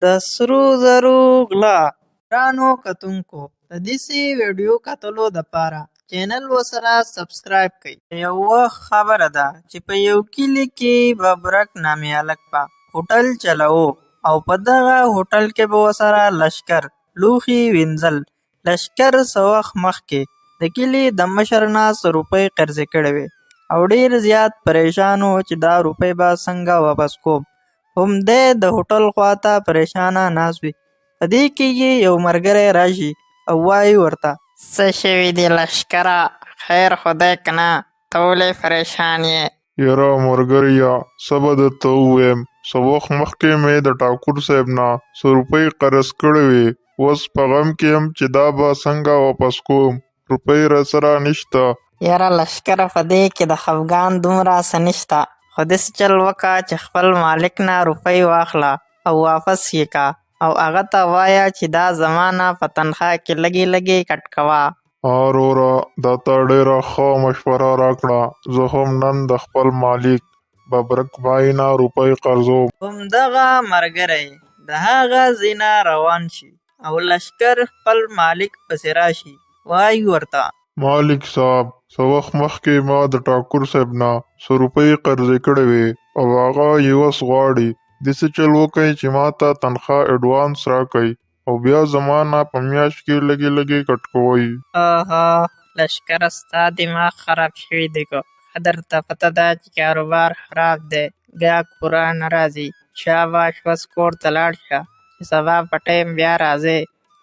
د سرو زرو غلا. ګرانو کتونکو د داسې ویډیو کتلو دپاره چینل ورسره سبسکرایب کړئ. یو وخت خبره ده چې په یو کلي کې ببرک نامې هلک به هوټل چلوو او په دغه هوټل کې به ورسره لښکر لوښي وینځل. لښکر څه وخت مخکې د کلي د مشر نه 100 روپۍ قرضې کړې وې او ډېر زیات پریشان و چې دا روپۍ به څنګه واپس کوم. همدی د هوټل خواته پریشانه ناست وي. په دې کې یې یو ملګری راشي او وایي ورته: څه شوي دي لښکره؟ خیر خو دی که نه؟ ته ولې پریشان یې؟ یاره ملګريه، څه به درته ووایم، څه وخت مخکې مې د ټاکور صاحب نه 100 روپۍ قرض کړې وې. اوس په غم کې یم چې دا به څنګه واپس کوم. روپۍ راسره نشته. یاره لښکره، په دې کې د خفګان دومره څه نشته، خو داسې چل وکړه چې خپل مالک نه روپۍ واخله او واپس یې که او هغه ته وایه چې دا زما نه په تنخواه کې لږې لږې کټ کوه. وروره، دا تا ډېره ښه مشوره راکړه. زه هم نن د خپل مالک ببرک بای نه روپۍ قرضوم. همدغه ملګری د هغه ځای نه روان شي او لښکر خپل مالک پسې راشي. وایي ورته: مالک صاحب، څه وخت مخکې ما د ټاکور صاحب نه 100 روپۍ قرضې کړې وې او هغه یې اوس غواړي. داسې چل وکئ چې ما ته تنخواه اډوانس راکئ او بیا زما نه په میاشت کې لږې لږې کټ کوئ. لښکره، ستا دماغ خراب شوی دی که؟ ښه درته پته ده چې کاروبار خراب دی، ګاهک پوره نه راځي. شاباش، بس کور ته لاړ شه چې سبا په ټایم بیا راځې.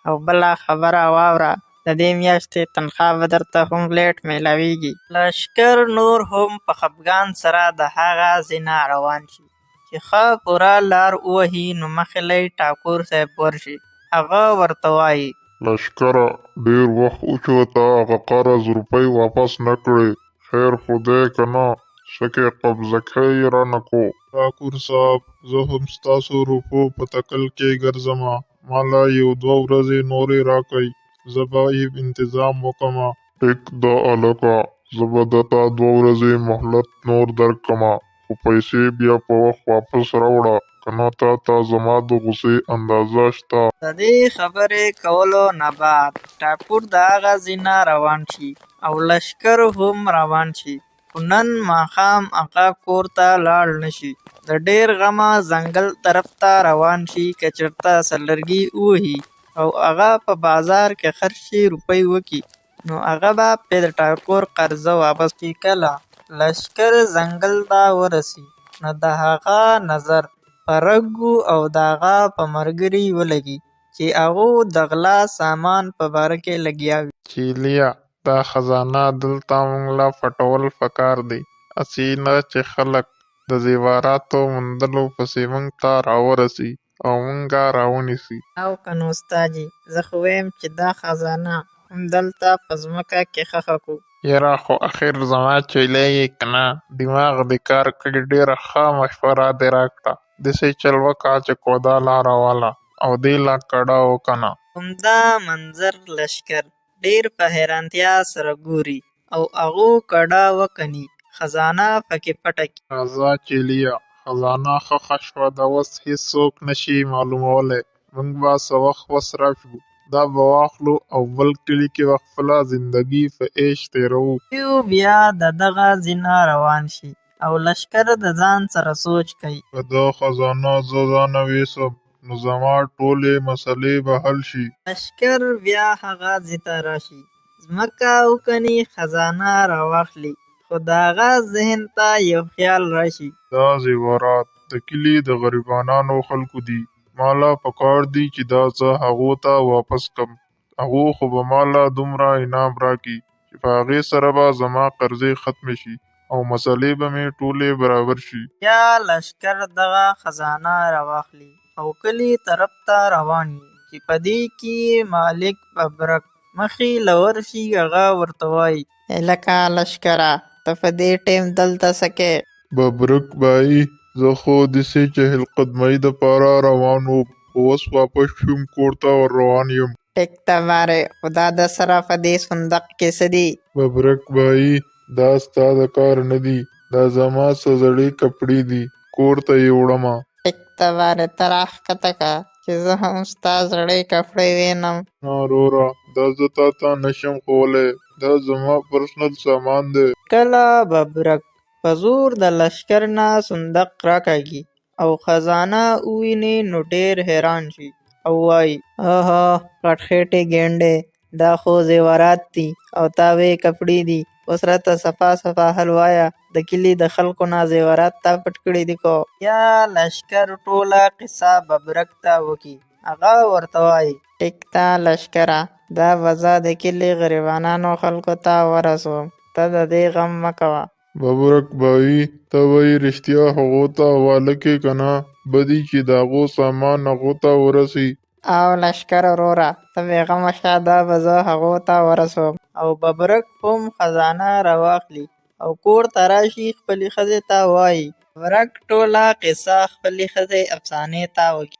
او بله خبره واوره، د دې میاشتې تنخواه به درته هم لیټ میلاویږي. لښکر نور هم په خفګان سره د هغه ځای نه روان شي. چې ښه پوره لار ووهي نو مخې له ټاکور صاحب ورشي. هغه ورته وایي: لښکره، ډېر وخت و چې ته هغه قرض روپۍ واپس نه کړې. خیر خو دی که نه؟ شکې قبضه کوې یې رانه کو. ټاکور صاحب، زه هم ستاسو روپو په تکل کې ګرځمه. ماله 1-2 ورځې نورې راکئ، زه به یې انتظام وکمه. ټیک ده هلکه، زه به درته 2 ورځې مهلت نور درکمه، خو پیسې بیا په وخت واپس راوړه، که نه تا ته زما د غوسې اندازه شته. د دې خبرې کولو نه بعد ټاکور د هغه ځای نه روان شي او لښکر هم روان شي. خو نن ماښام هغه کور ته لاړ نه شي. د ډېر غمه ځنګل طرف ته روان شي که چېرته سلرګي ووهي او هغه په بازار کې خرڅې روپۍ وکړي نو هغه به پرې د ټاکور قرضه واپس کړي. کله لښکر ځنګل ته ورسي نو د هغه نظر په رګو او د هغه په ملګري ولګي چې هغو د غلا سامان په باره کې لګیا وي. چیلیا، دا خزانه دلته موږ له پټول پکار دی، هسې نه چې خلک د زیوراتو موندلو پسې موږ ته راورسي او موږ راونیسي. او که نو استاجي، زه خو وایم چې دا خزانه همدلته په ځمکه کې ښخه کړو. یاره خو اخر زما چیلی یې که نه؟ دماغ دې کار کړي، ډېره ښه مشوره دې راکړه. داسې چل وکړه چې کوداله راواله او دې لا کډه وکنه. همدا منظر لښکر ډېر په حیرانتیا سره ګوري او هغو کډه وکني، خزانه پکې پټه کړي. راځه چیلیا، خزانه ښخه شوه، دا اوس هېڅوک نشي معلومولی. موږ به څه وخت وسره شو، دا به واخلو او بل کلي کې به خپله زندګي په عیش تېروو. دوی بیا د دغه ځای نه روان شي او لښکر د ځان سره سوچ کوي: که دا خزانه زه ځانه ویسم نو زما ټولې مسلې به حل شي. لښکر بیا هغه ځای ته راشي، ځمکه وکني، خزانه راواخلي. خو د هغه ذهن ته یو خیال راشي: دا زیورات د کلي د غریبانو خلکو دي، ماله پکار دي چې دا زه هغو ته واپس کم. هغو خو به ماله دومره انعام راکړي چې په هغې سره به زما قرضې ختمې شي او مسلې به مې ټولې برابر شي. بیا لښکر دغه خزانه راواخلي او کلي طرف ته روان وي چې په دې کې مالک ببرک مخې له ورشي. هغه ورته وایي: هلکه لښکره، ته په دې ټیم دلته څه کوې؟ ببرک بایي، زه خو داسې چهل قدمۍ دپاره روان وم، خو اوس واپس شوم، کور ته ور روان یم. ټیک ته مارې، خو دا د سره په دې صندوق کې څه دي؟ ببرک بایي، دا ستا د کار نه دي، دا زما څه زړې کپړې دي، کور ته یې وړمه. ټیک ته مارې، ته راښکته که چې زه هم ستا زړې کپړې وینم. نه وروره، دا زه تا ته نشم ښوولی، دا زما پرسنل سامان دی. کله ببرک په زور د لښکر نه صندوق راکاږي او خزانه وویني نو ډېر حیران شي او وایي آها غټخېټې ګینډې دا خو زیورات دي او تا وې کپړې دي. اوس راته صفا صفا حل وایه د کلي د خلکو نه زیورات تا پټ کړي دي کو؟ یا لښکر ټوله قصه ببرک ته وکړي. هغه ورته وایي ټیک ده لښکره، دا به زه د کلي غریبانو خلکو ته ورسوم، ته د دې غم مه کوه. ببرک بایي ته وایي رښتیا هغو ته حواله کړې که نه؟ بدي چې د هغو سامان هغو ته ورسي. او لښکر وروره ته بېغمه شه، دا به زه هغو ته ورسوم. او ببرک هم خزانه راواخلي او کور ته راشي خپلې ښځې ته وایي. ببرک ټوله قصه خپلې ښځې افسانې ته وکړي.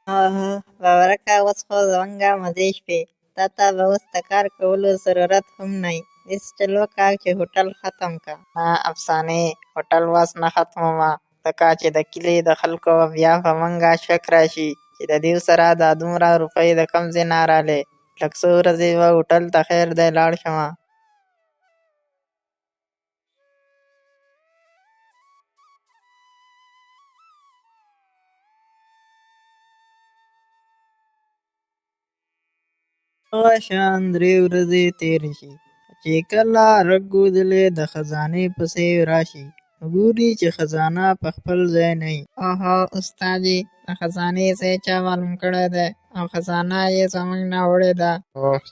ببرکه اوس خو زمونږه مزې شوې، تا ته به اوس د کار کولو ضرورت هم نه وي. داسې چل وکړه چې هوټل ختم کړه. نه افسانې هوټل اوس نه ختمومه، ځکه چې د کلي د خلکو بیا په مونږه شک راشي چې د دې سره دا دومره روپۍ د کوم ځای نه رالې. لږ څو ورځې به هوټل ته خیر دی لاړ شمه. هغه شان 3 ورځې تېرې شي چې کله رګ ګودلې د خزانې پسې راشي نو ګوري چې خزانه په خپل ځای نه وي. اوهو استادې د خزانې ځای چا معلوم کړی دی او خزانه یې زموږ نه وړې ده.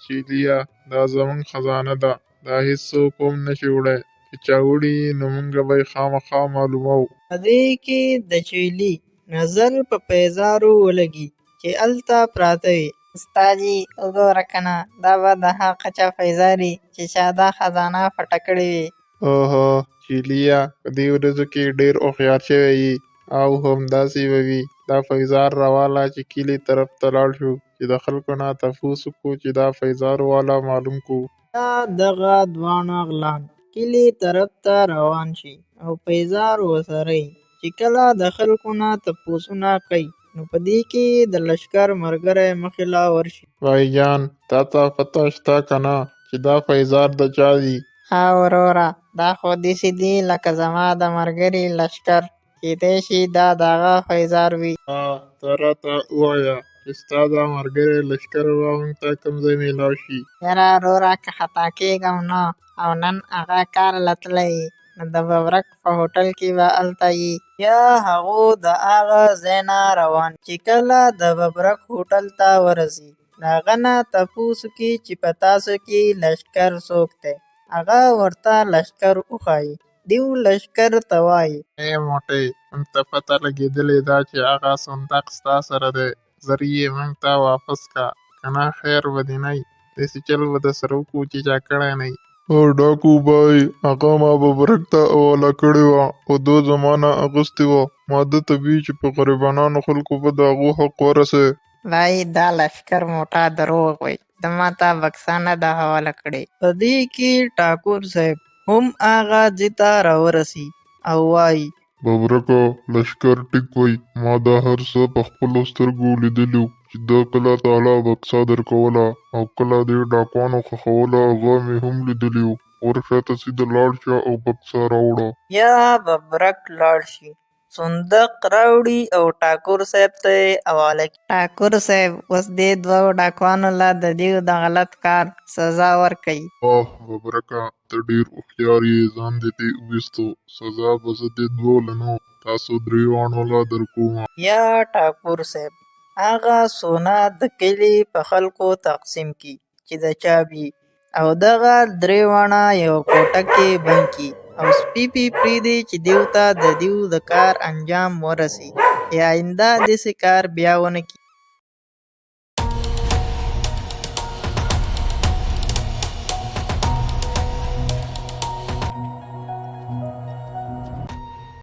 چیلیا دا زموږ خزانه ده، دا هېڅوک هم نشي وړی، که چا وړي نو موږ به یې خامخا معلوموو. په دې کې د چیلي نظر په پیزارو ولګي چې هلته پراته وي. استادجي وګوره که نه دا به د هغه چا پیزاري چې چا دا خزانه پټه کړې وي. اوهو چیلیا په دې ورځو کې ډېر هوښیار شوی یې او همداسې به وي. دا پیزار راواله چې کلي طرف ته لاړ شو چې د خلکو نه تپوس وکړو چې دا پیزار والا معلوم کړو. یا دغه دواړه غلان کلي طرف ته روان شي او پیزار ورسره وي. چې کله د خلکو نه تپوسونه کوي نو په دې کې د لښکر ملګری مخې لا ورشي. بایجان تا ته پته شته که نه چې دا پیزار د چا دي؟ ها وروره دا خو داسې دي لکه زما د ملګري لښکر، کیدای شي دا د هغه پیزار وي. ته راته ووایه چې ستا دا ملګری لښکر به موږ ته کوم ځای میلاو شي؟ یاره وروره که خطا کېږم نه او نن هغه کار له تللی وي نو د ببرک په هوټل کې به هلته وي. بیا هغو د هغه ځای نه روان چې کله د ببرک هوټل ته ورسي د هغه نه تپوس وکړي چې په تاسو کې لښکر څوک دی. هغه ورته لښکر وښایي. دیو لښکر ته وایي ای موټی موږ ته پته لګېدلې ده چې هغه صندوق ستا سره دی، زر یې موږ ته واپس کړه، که نه خیر به دې نه وي. داسې چل به درسره وکړو چې چا کړی نه وي. ډاکو بای هغه ما ببرک ته حواله کړې وه او ده زما نه اخیستې وه. ما ده ته وي چې په غریبانو خلکو به د هغو حق ورسوې. وای دا لښکر موټا دروغ وایي، ده ما ته بکسه نه ده حواله کړې. په دې کې ټاکور صاحب هم هغه ځای ته راورسي او وایي ببرکه لښکر ټیک وایي، ما دا هر څه په خپلو سترګو لیدلي وو چې ده کله تاله بکسه درکوله او کله دې ډاکوانو ښخوله، هغه مې هم لیدلي وو. ورشه ته سیده لاړ شه او بکسه راوړه. یا ببرک لاړ شي، صندوق راوړي او ټاکور صاحب ته یې حواله کړي. ټاکور صاحب اوس دې دوو ډاکوانو له د دې د غلط کار سزا ورکوي. ببرکه ته ډېر هوښیار یې، ځان دې دې وویستو، سزا به زه دې دوو له نه تاسو درېواړو له درکومه. یا ټاکور صاحب هغه سونه د کلي په خلکو تقسیم کړي چې د چا وي او دغه درې واړه یو کوټه کې بند کړي او سپي پرېږدي چې دیو ته د دیو د کار انجام ورسي یا آینده داسې کار بیا ونه کړي.